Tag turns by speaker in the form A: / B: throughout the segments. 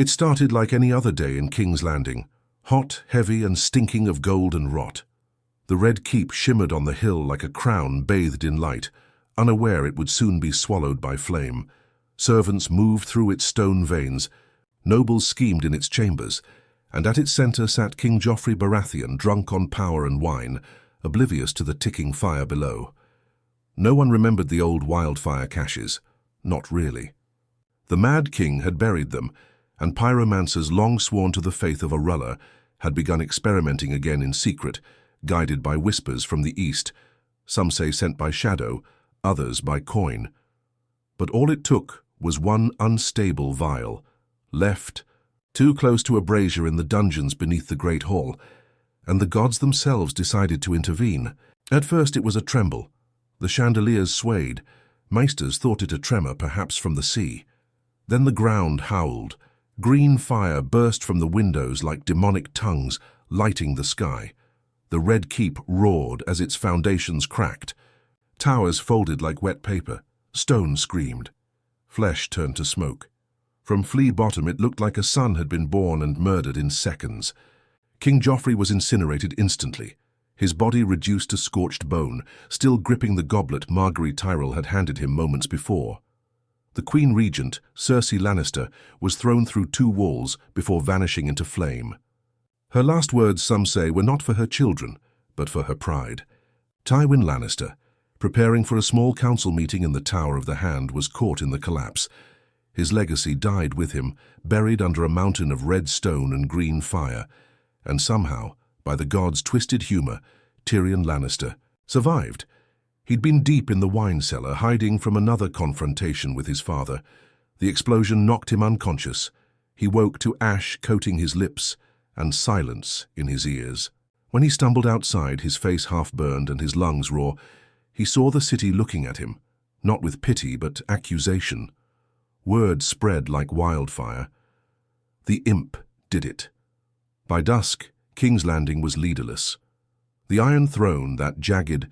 A: It started like any other day in King's Landing, hot, heavy, and stinking of gold and rot. The Red Keep shimmered on the hill like a crown bathed in light, unaware it would soon be swallowed by flame. Servants moved through its stone veins, nobles schemed in its chambers, and at its centre sat King Joffrey Baratheon, drunk on power and wine, oblivious to the ticking fire below. No one remembered the old wildfire caches. Not really. The Mad King had buried them, and pyromancers long sworn to the faith of Arulla had begun experimenting again in secret, guided by whispers from the east, some say sent by shadow, others by coin. But all it took was one unstable vial, left too close to a brazier in the dungeons beneath the Great Hall, and the gods themselves decided to intervene. At first it was a tremble. The chandeliers swayed. Maesters thought it a tremor, perhaps from the sea. Then the ground howled. Green fire burst from the windows like demonic tongues, lighting the sky. The Red Keep roared as its foundations cracked. Towers folded like wet paper. Stone screamed. Flesh turned to smoke. From Flea Bottom it looked like a son had been born and murdered in seconds. King Joffrey was incinerated instantly, his body reduced to scorched bone, still gripping the goblet Margaery Tyrell had handed him moments before. The Queen Regent, Cersei Lannister, was thrown through 2 walls before vanishing into flame. Her last words, some say, were not for her children, but for her pride. Tywin Lannister, preparing for a small council meeting in the Tower of the Hand, was caught in the collapse. His legacy died with him, buried under a mountain of red stone and green fire, and somehow, by the gods' twisted humor, Tyrion Lannister survived. He'd been deep in the wine cellar, hiding from another confrontation with his father. The explosion knocked him unconscious. He woke to ash coating his lips and silence in his ears. When he stumbled outside, his face half burned and his lungs raw, he saw the city looking at him, not with pity but accusation. Word spread like wildfire. The imp did it. By dusk, King's Landing was leaderless. The Iron Throne, that jagged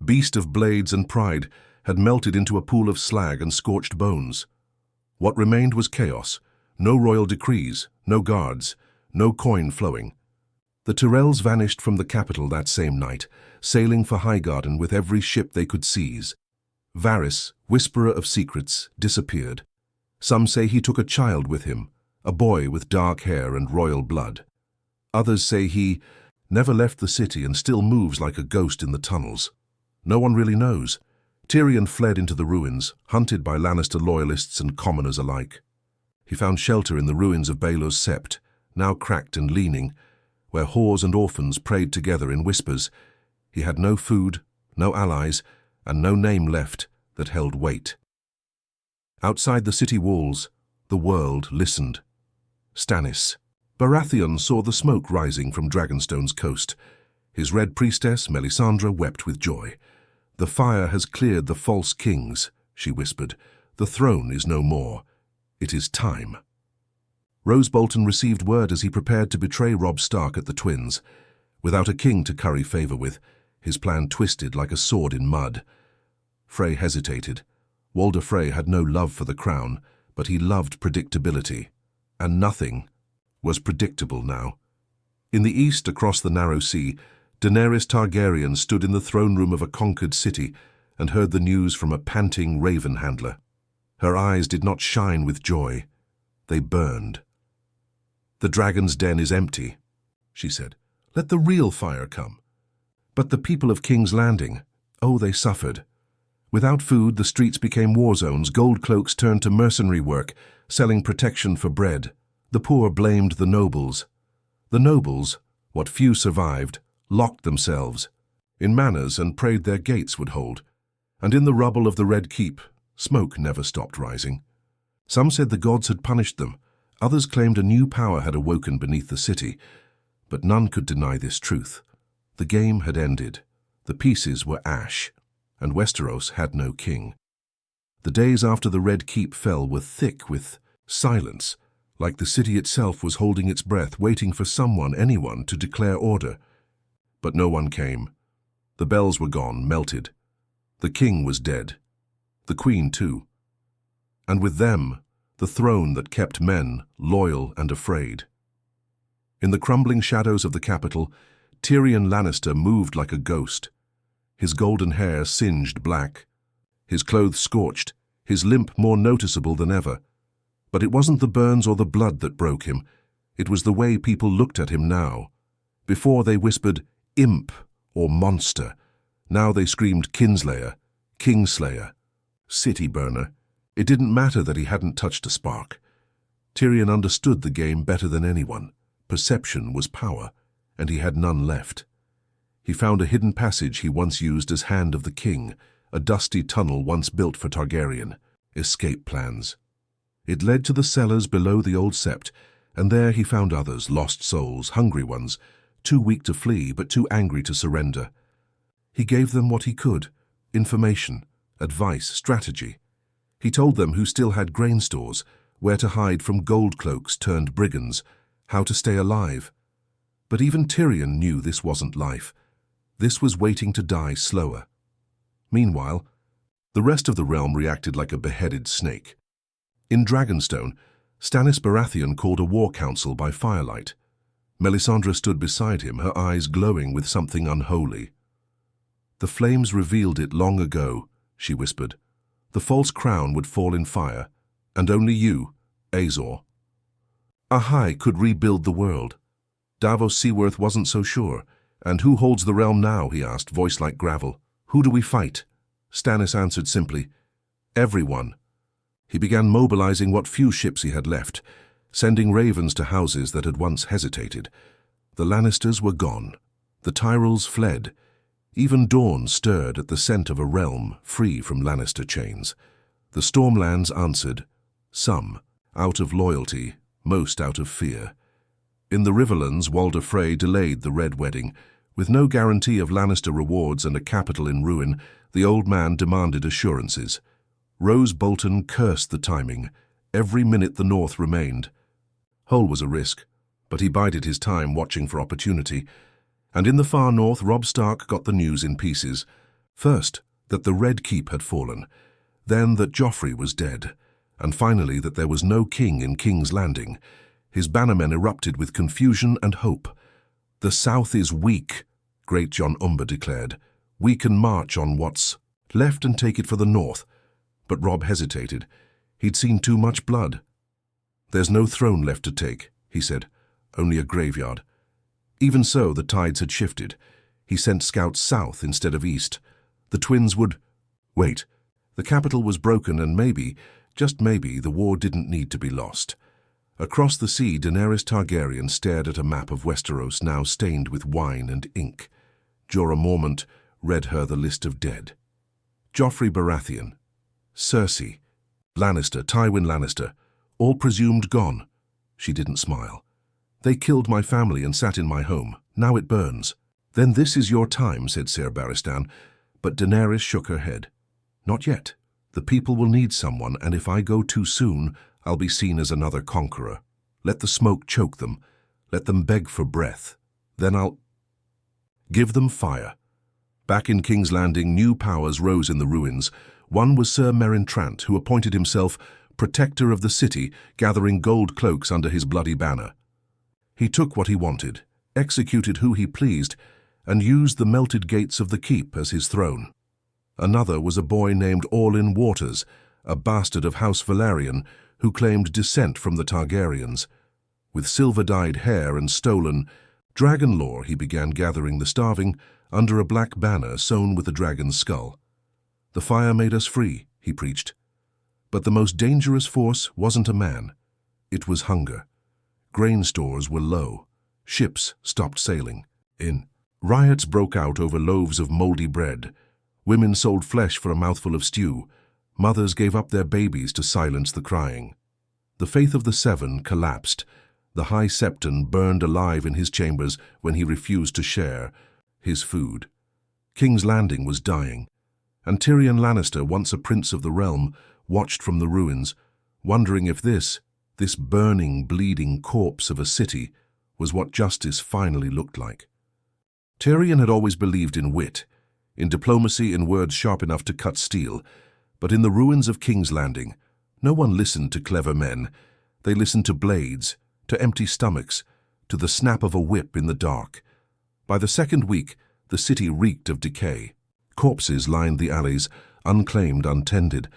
A: beast of blades and pride, had melted into a pool of slag and scorched bones. What remained was chaos, no royal decrees, no guards, no coin flowing. The Tyrells vanished from the capital that same night, sailing for Highgarden with every ship they could seize. Varys, whisperer of secrets, disappeared. Some say he took a child with him, a boy with dark hair and royal blood. Others say he never left the city and still moves like a ghost in the tunnels. No one really knows. Tyrion fled into the ruins, hunted by Lannister loyalists and commoners alike. He found shelter in the ruins of Baelor's Sept, now cracked and leaning, where whores and orphans prayed together in whispers. He had no food, no allies, and no name left that held weight. Outside the city walls, the world listened. Stannis. Baratheon saw the smoke rising from Dragonstone's coast. His red priestess, Melisandre, wept with joy. "The fire has cleared the false kings," she whispered. "The throne is no more. It is time." Roose Bolton received word as he prepared to betray Robb Stark at the Twins. Without a king to curry favor with, his plan twisted like a sword in mud. Frey hesitated. Walder Frey had no love for the crown, but he loved predictability. And nothing was predictable now. In the east, across the narrow sea, Daenerys Targaryen stood in the throne room of a conquered city and heard the news from a panting raven handler. Her eyes did not shine with joy. They burned. "The dragon's den is empty," she said. "Let the real fire come." But the people of King's Landing, oh, they suffered. Without food, the streets became war zones. Gold cloaks turned to mercenary work, selling protection for bread. The poor blamed the nobles. The nobles, what few survived, locked themselves in manors and prayed their gates would hold. And in the rubble of the Red Keep, smoke never stopped rising. Some said the gods had punished them. Others claimed a new power had awoken beneath the city. But none could deny this truth. The game had ended. The pieces were ash, and Westeros had no king. The days after the Red Keep fell were thick with silence, like the city itself was holding its breath, waiting for someone, anyone, to declare order. But no one came. The bells were gone, melted. The king was dead. The queen, too. And with them, the throne that kept men loyal and afraid. In the crumbling shadows of the capital, Tyrion Lannister moved like a ghost. His golden hair singed black, his clothes scorched, his limp more noticeable than ever. But it wasn't the burns or the blood that broke him. It was the way people looked at him now. Before they whispered, "Imp" or "Monster." Now they screamed Kinslayer, Kingslayer, City Burner. It didn't matter that he hadn't touched a spark. Tyrion understood the game better than anyone. Perception was power, and he had none left. He found a hidden passage he once used as Hand of the King, a dusty tunnel once built for Targaryen. Escape plans. It led to the cellars below the old sept, and there he found others, lost souls, hungry ones, too weak to flee but too angry to surrender. He gave them what he could: information, advice, strategy. He told them who still had grain stores, where to hide from gold cloaks turned brigands, how to stay alive. But even Tyrion knew this wasn't life. This was waiting to die slower. Meanwhile, the rest of the realm reacted like a beheaded snake. In Dragonstone, Stannis Baratheon called a war council by firelight. Melisandre stood beside him, her eyes glowing with something unholy. "The flames revealed it long ago," she whispered. "The false crown would fall in fire, and only you, Azor. Ahai could rebuild the world. Davos Seaworth wasn't so sure. And who holds the realm now?" he asked, voice like gravel. "Who do we fight?" Stannis answered simply, "Everyone." He began mobilizing what few ships he had left, sending ravens to houses that had once hesitated. The Lannisters were gone. The Tyrells fled. Even Dorne stirred at the scent of a realm free from Lannister chains. The Stormlands answered, some out of loyalty, most out of fear. In the Riverlands, Walder Frey delayed the Red Wedding. With no guarantee of Lannister rewards and a capital in ruin, the old man demanded assurances. Rose Bolton cursed the timing. Every minute the North remained. Hull was a risk, but he bided his time watching for opportunity. And in the far north, Robb Stark got the news in pieces. First, that the Red Keep had fallen. Then that Joffrey was dead. And finally that there was no king in King's Landing. His bannermen erupted with confusion and hope. "The South is weak," Great Jon Umber declared. "We can march on what's left and take it for the North." But Robb hesitated. He'd seen too much blood. "There's no throne left to take," he said. "Only a graveyard." Even so, the tides had shifted. He sent scouts south instead of east. The twins would... Wait. The capital was broken and maybe, just maybe, the war didn't need to be lost. Across the sea, Daenerys Targaryen stared at a map of Westeros now stained with wine and ink. Jorah Mormont read her the list of dead. Joffrey Baratheon, Cersei, Lannister, Tywin Lannister, all presumed gone. She didn't smile. "They killed my family and sat in my home. Now it burns." "Then this is your time," said Ser Barristan, but Daenerys shook her head. "Not yet. The people will need someone, and if I go too soon, I'll be seen as another conqueror. Let the smoke choke them. Let them beg for breath. Then I'll give them fire." Back in King's Landing, new powers rose in the ruins. One was Sir Meryn Trant, who appointed himself protector of the city, gathering gold cloaks under his bloody banner. He took what he wanted, executed who he pleased, and used the melted gates of the keep as his throne. Another was a boy named Orlin Waters, a bastard of House Velaryon, who claimed descent from the Targaryens. With silver-dyed hair and stolen dragon lore, he began gathering the starving under a black banner sewn with a dragon's skull. "The fire made us free," he preached. But the most dangerous force wasn't a man. It was hunger. Grain stores were low. Ships stopped sailing. Riots broke out over loaves of moldy bread. Women sold flesh for a mouthful of stew. Mothers gave up their babies to silence the crying. The faith of the Seven collapsed. The High Septon burned alive in his chambers when he refused to share his food. King's Landing was dying, and Tyrion Lannister, once a prince of the realm, watched from the ruins, wondering if this burning, bleeding corpse of a city was what justice finally looked like. Tyrion had always believed in wit, in diplomacy, in words sharp enough to cut steel, but in the ruins of King's Landing, No one listened to clever men. They listened to blades, to empty stomachs, to the snap of a whip in the dark. By the second week, the city reeked of decay. Corpses lined the alleys, unclaimed, untended.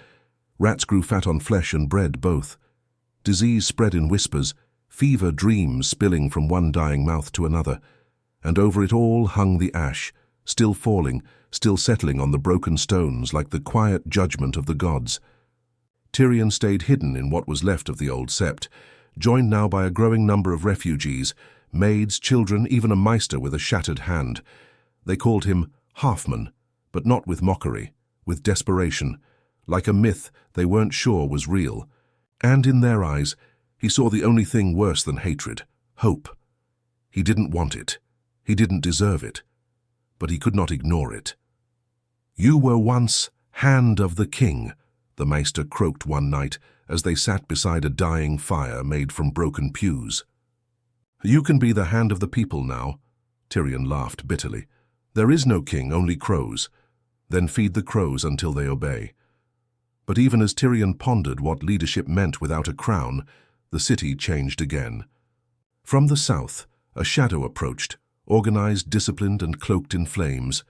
A: Rats grew fat on flesh and bread both. Disease spread in whispers, fever dreams spilling from one dying mouth to another. And over it all hung the ash, still falling, still settling on the broken stones like the quiet judgment of the gods. Tyrion stayed hidden in what was left of the old sept, joined now by a growing number of refugees, maids, children, even a maester with a shattered hand. They called him Halfman, but not with mockery, with desperation. Like a myth they weren't sure was real. And in their eyes, he saw the only thing worse than hatred, hope. He didn't want it. He didn't deserve it. But he could not ignore it. "You were once Hand of the King," the maester croaked one night as they sat beside a dying fire made from broken pews. "You can be the hand of the people now," Tyrion laughed bitterly. "There is no king, only crows. Then feed the crows until they obey." But even as Tyrion pondered what leadership meant without a crown, the city changed again. From the south, a shadow approached, organized, disciplined, and cloaked in flames.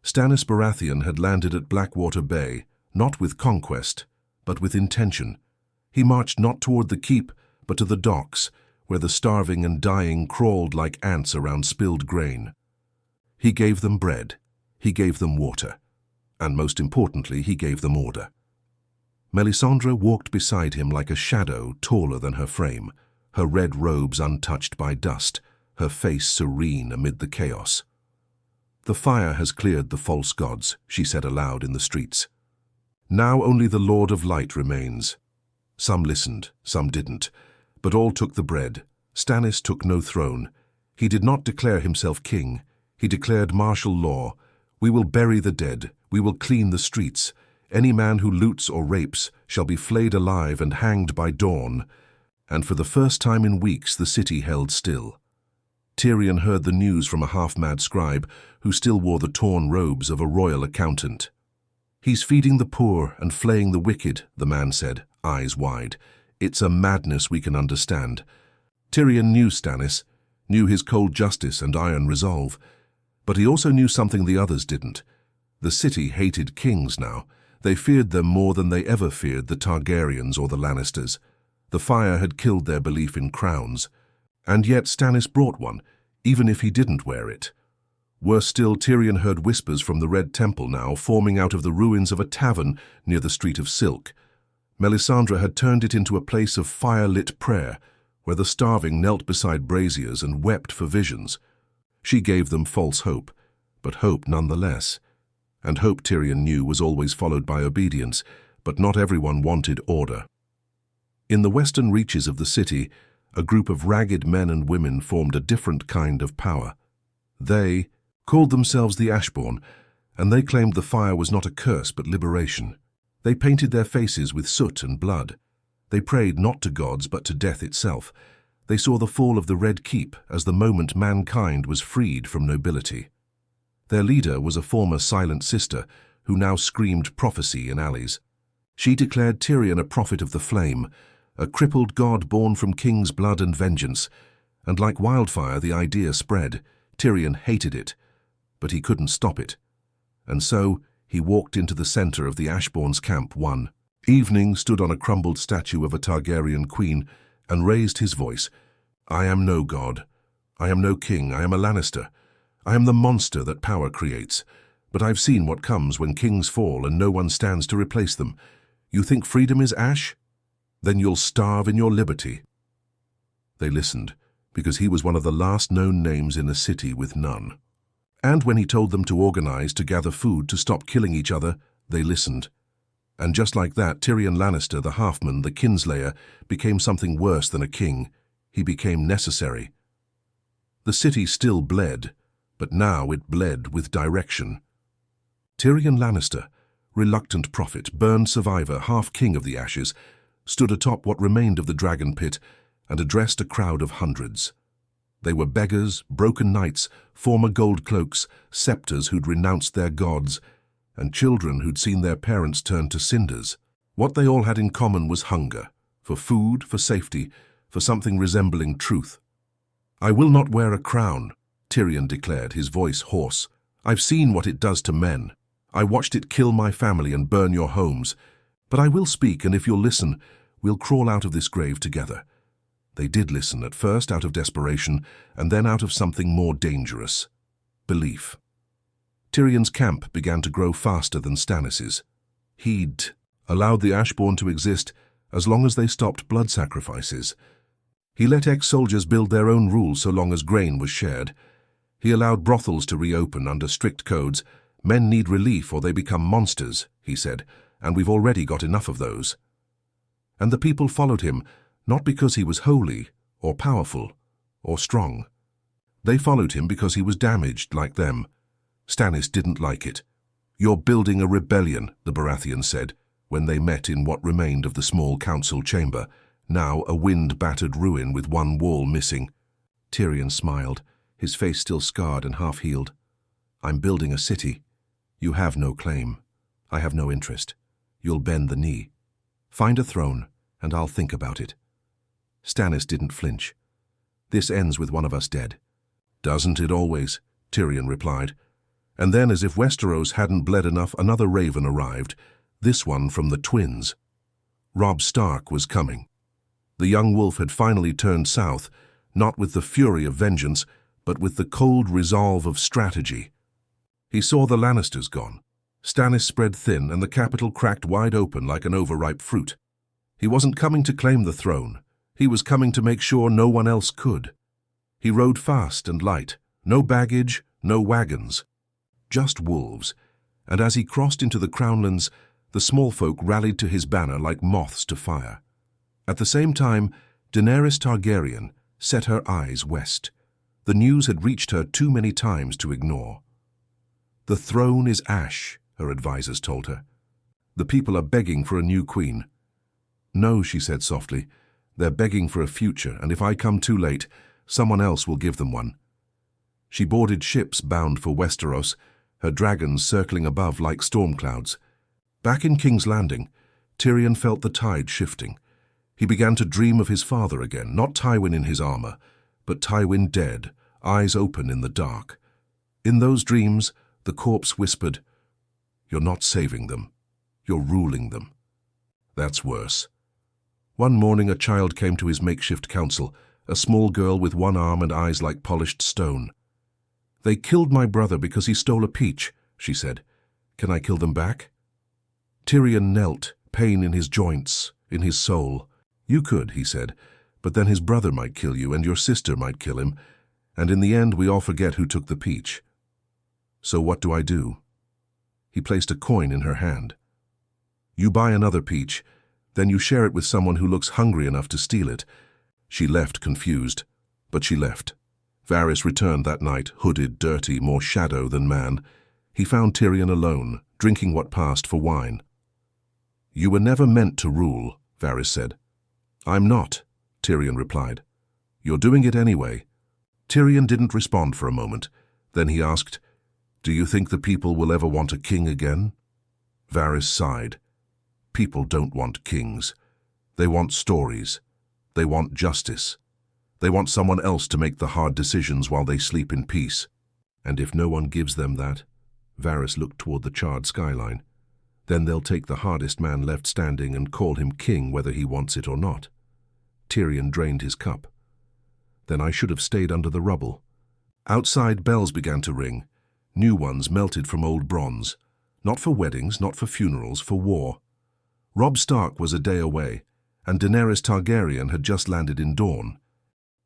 A: Stannis Baratheon had landed at Blackwater Bay, not with conquest, but with intention. He marched not toward the keep, but to the docks, where the starving and dying crawled like ants around spilled grain. He gave them bread, he gave them water, and most importantly, he gave them order. Melisandre walked beside him like a shadow taller than her frame, her red robes untouched by dust, her face serene amid the chaos. "The fire has cleared the false gods," she said aloud in the streets. "Now only the Lord of Light remains." Some listened, some didn't, but all took the bread. Stannis took no throne. He did not declare himself king. He declared martial law. "We will bury the dead. We will clean the streets. Any man who loots or rapes shall be flayed alive and hanged by dawn." And for the first time in weeks the city held still. Tyrion heard the news from a half-mad scribe who still wore the torn robes of a royal accountant. "He's feeding the poor and flaying the wicked," the man said, eyes wide. "It's a madness we can understand." Tyrion knew Stannis, knew his cold justice and iron resolve. But he also knew something the others didn't. The city hated kings now. They feared them more than they ever feared the Targaryens or the Lannisters. The fire had killed their belief in crowns. And yet Stannis brought one, even if he didn't wear it. Worse still, Tyrion heard whispers from the Red Temple now, forming out of the ruins of a tavern near the Street of Silk. Melisandre had turned it into a place of fire-lit prayer, where the starving knelt beside braziers and wept for visions. She gave them false hope, but hope nonetheless. And hope, Tyrion knew, was always followed by obedience, but not everyone wanted order. In the western reaches of the city, a group of ragged men and women formed a different kind of power. They called themselves the Ashbourne, and they claimed the fire was not a curse but liberation. They painted their faces with soot and blood. They prayed not to gods but to death itself. They saw the fall of the Red Keep as the moment mankind was freed from nobility. Their leader was a former Silent Sister who now screamed prophecy in alleys. She declared Tyrion a prophet of the flame, a crippled god born from king's blood and vengeance, and like wildfire the idea spread. Tyrion hated it, but he couldn't stop it. And so he walked into the center of the Ashbourne's camp one evening, stood on a crumbled statue of a Targaryen queen, and raised his voice. "I am no god. I am no king. I am a Lannister. I am the monster that power creates. But I've seen what comes when kings fall and no one stands to replace them. You think freedom is ash? Then you'll starve in your liberty." They listened, because he was one of the last known names in a city with none. And when he told them to organize, to gather food, to stop killing each other, they listened. And just like that, Tyrion Lannister, the Halfman, the kinslayer, became something worse than a king. He became necessary. The city still bled, but now it bled with direction. Tyrion Lannister, reluctant prophet, burned survivor, half-king of the Ashes, stood atop what remained of the dragon pit and addressed a crowd of hundreds. They were beggars, broken knights, former gold cloaks, scepters who'd renounced their gods, and children who'd seen their parents turn to cinders. What they all had in common was hunger, for food, for safety, for something resembling truth. "I will not wear a crown," Tyrion declared, his voice hoarse. "I've seen what it does to men. I watched it kill my family and burn your homes. But I will speak, and if you'll listen, we'll crawl out of this grave together." They did listen, at first out of desperation, and then out of something more dangerous: belief. Tyrion's camp began to grow faster than Stannis's. He'd allowed the Ashbourne to exist as long as they stopped blood sacrifices. He let ex-soldiers build their own rules so long as grain was shared. He allowed brothels to reopen under strict codes. "Men need relief or they become monsters," he said, "and we've already got enough of those." And the people followed him, not because he was holy, or powerful, or strong. They followed him because he was damaged like them. Stannis didn't like it. "You're building a rebellion," the Baratheons said, when they met in what remained of the small council chamber, now a wind-battered ruin with one wall missing. Tyrion smiled, his face still scarred and half-healed. "I'm building a city. You have no claim. I have no interest. You'll bend the knee. Find a throne, and I'll think about it." Stannis didn't flinch. "This ends with one of us dead." "Doesn't it always?" Tyrion replied. And then, as if Westeros hadn't bled enough, another raven arrived, this one from the twins. Robb Stark was coming. The young wolf had finally turned south, not with the fury of vengeance, but with the cold resolve of strategy. He saw the Lannisters gone. Stannis spread thin, and the capital cracked wide open like an overripe fruit. He wasn't coming to claim the throne. He was coming to make sure no one else could. He rode fast and light, no baggage, no wagons. Just wolves, and as he crossed into the Crownlands, the small folk rallied to his banner like moths to fire. At the same time, Daenerys Targaryen set her eyes west. The news had reached her too many times to ignore. "The throne is ash," her advisers told her. "The people are begging for a new queen." "No," she said softly, "they're begging for a future, and if I come too late, someone else will give them one." She boarded ships bound for Westeros, her dragons circling above like storm clouds. Back in King's Landing, Tyrion felt the tide shifting. He began to dream of his father again, not Tywin in his armor, but Tywin dead, eyes open in the dark. In those dreams, the corpse whispered, "You're not saving them. You're ruling them." That's worse. One morning a child came to his makeshift council, a small girl with one arm and eyes like polished stone. "They killed my brother because he stole a peach," she said. "Can I kill them back?" Tyrion knelt, pain in his joints, in his soul. "You could," he said, "but then his brother might kill you and your sister might kill him, and in the end we all forget who took the peach. So what do I do?" He placed a coin in her hand. "You buy another peach, then you share it with someone who looks hungry enough to steal it." She left confused, but she left. Varys returned that night, hooded, dirty, more shadow than man. He found Tyrion alone, drinking what passed for wine. "You were never meant to rule," Varys said. "I'm not," Tyrion replied. "You're doing it anyway." Tyrion didn't respond for a moment. Then he asked, "Do you think the people will ever want a king again?" Varys sighed. "People don't want kings. They want stories. They want justice. They want someone else to make the hard decisions while they sleep in peace. And if no one gives them that," Varys looked toward the charred skyline, "then they'll take the hardest man left standing and call him king whether he wants it or not." Tyrion drained his cup. "Then I should have stayed under the rubble." Outside, bells began to ring. New ones melted from old bronze. Not for weddings, not for funerals, for war. Robb Stark was a day away, and Daenerys Targaryen had just landed in Dorne.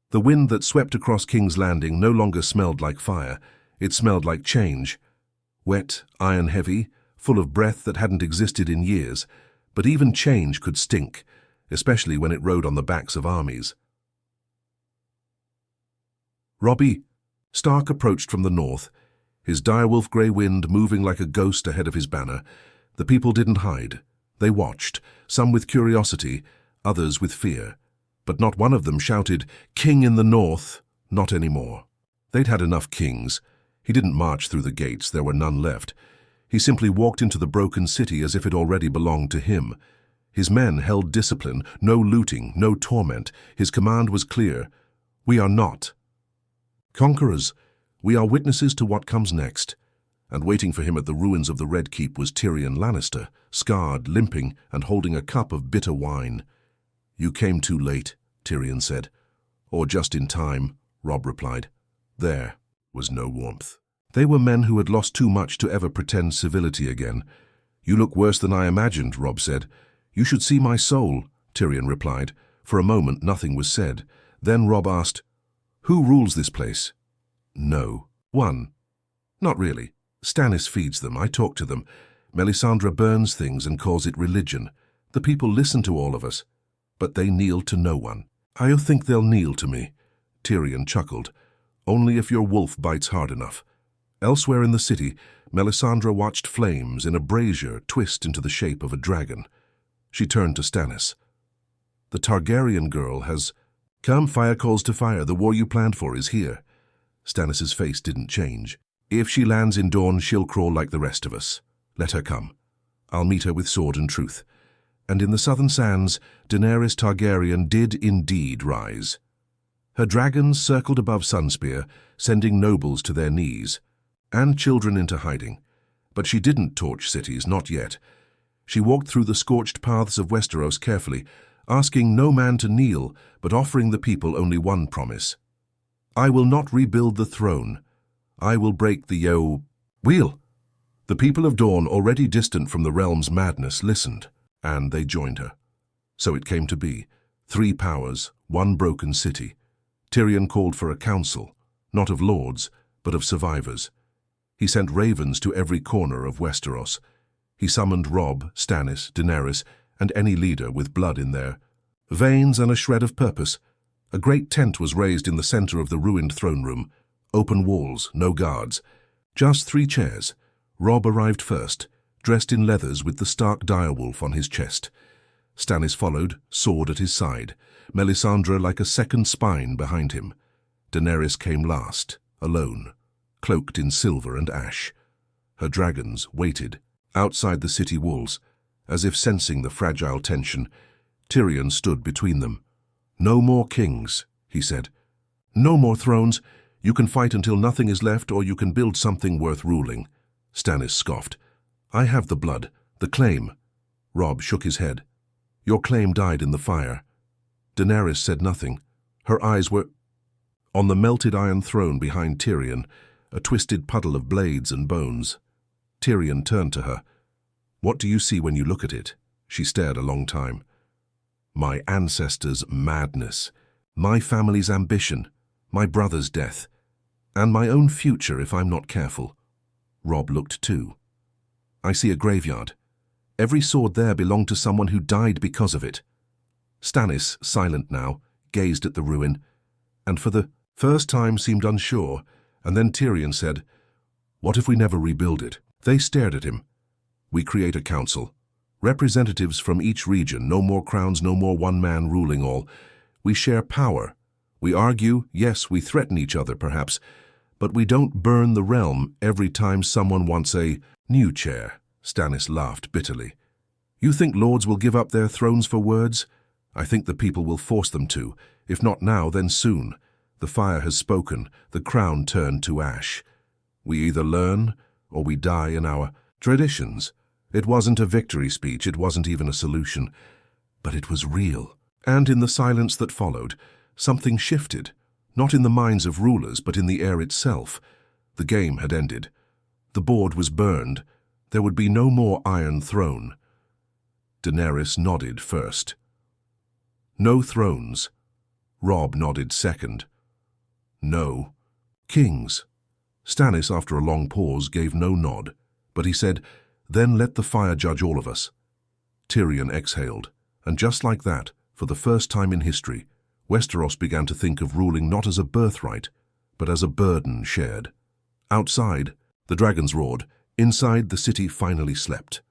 A: The wind that swept across King's Landing no longer smelled like fire. It smelled like change. Wet, iron-heavy, full of breath that hadn't existed in years. But even change could stink, especially when it rode on the backs of armies. "Robbie," Stark approached from the north, his direwolf grey wind moving like a ghost ahead of his banner. The people didn't hide. They watched, some with curiosity, others with fear. But not one of them shouted, "King in the north!" Not anymore. They'd had enough kings. He didn't march through the gates, there were none left. He simply walked into the broken city as if it already belonged to him. His men held discipline, no looting, no torment. His command was clear. We are not conquerors. We are witnesses to what comes next. And waiting for him at the ruins of the Red Keep was Tyrion Lannister, scarred, limping, and holding a cup of bitter wine. You came too late, Tyrion said. Or just in time, Robb replied. There was no warmth. They were men who had lost too much to ever pretend civility again. You look worse than I imagined, Robb said. You should see my soul, Tyrion replied. For a moment nothing was said. Then Robb asked, Who rules this place? No. One. Not really. Stannis feeds them. I talk to them. Melisandre burns things and calls it religion. The people listen to all of us, but they kneel to no one. I think they'll kneel to me. Tyrion chuckled. Only if your wolf bites hard enough. Elsewhere in the city, Melisandre watched flames in a brazier twist into the shape of a dragon. She turned to Stannis. The Targaryen girl has come. Fire calls to fire. The war you planned for is here. Stannis's face didn't change. If she lands in Dorne, she'll crawl like the rest of us. Let her come. I'll meet her with sword and truth. And in the southern sands, Daenerys Targaryen did indeed rise. Her dragons circled above Sunspear, sending nobles to their knees, and children into hiding. But she didn't torch cities, not yet. She walked through the scorched paths of Westeros carefully, asking no man to kneel, but offering the people only one promise. I will not rebuild the throne. I will break the wheel. The people of Dorne, already distant from the realm's madness, listened, and they joined her. So it came to be. 3 powers, 1 broken city. Tyrion called for a council, not of lords, but of survivors. He sent ravens to every corner of Westeros. He summoned Robb, Stannis, Daenerys, and any leader with blood in their veins and a shred of purpose. A great tent was raised in the center of the ruined throne room. Open walls, no guards. Just 3 chairs. Robb arrived first, dressed in leathers with the stark direwolf on his chest. Stannis followed, sword at his side, Melisandre like a second spine behind him. Daenerys came last, alone, cloaked in silver and ash. Her dragons waited, outside the city walls, as if sensing the fragile tension. Tyrion stood between them. No more kings, he said. No more thrones. You can fight until nothing is left, or you can build something worth ruling. Stannis scoffed. I have the blood, the claim. Robb shook his head. Your claim died in the fire. Daenerys said nothing. Her eyes were on the melted iron throne behind Tyrion, a twisted puddle of blades and bones. Tyrion turned to her. What do you see when you look at it? She stared a long time. My ancestors' madness, my family's ambition, my brother's death, and my own future if I'm not careful. Robb looked too. I see a graveyard. Every sword there belonged to someone who died because of it. Stannis, silent now, gazed at the ruin, and for the first time seemed unsure, and then Tyrion said, What if we never rebuild it? They stared at him. We create a council. Representatives from each region, no more crowns, no more one man ruling all. We share power. We argue, yes, we threaten each other perhaps, but we don't burn the realm every time someone wants a new chair. Stannis laughed bitterly. You think lords will give up their thrones for words? I think the people will force them to. If not now, then soon. The fire has spoken, the crown turned to ash. We either learn or we die in our traditions. It wasn't a victory speech, it wasn't even a solution, but it was real. And in the silence that followed, something shifted, not in the minds of rulers, but in the air itself. The game had ended. The board was burned. There would be no more Iron Throne. Daenerys nodded first. No thrones. Robb nodded second. No. Kings. Stannis, after a long pause, gave no nod, but he said, Then let the fire judge all of us. Tyrion exhaled, and just like that, for the first time in history, Westeros began to think of ruling not as a birthright, but as a burden shared. Outside, the dragons roared. Inside, the city finally slept.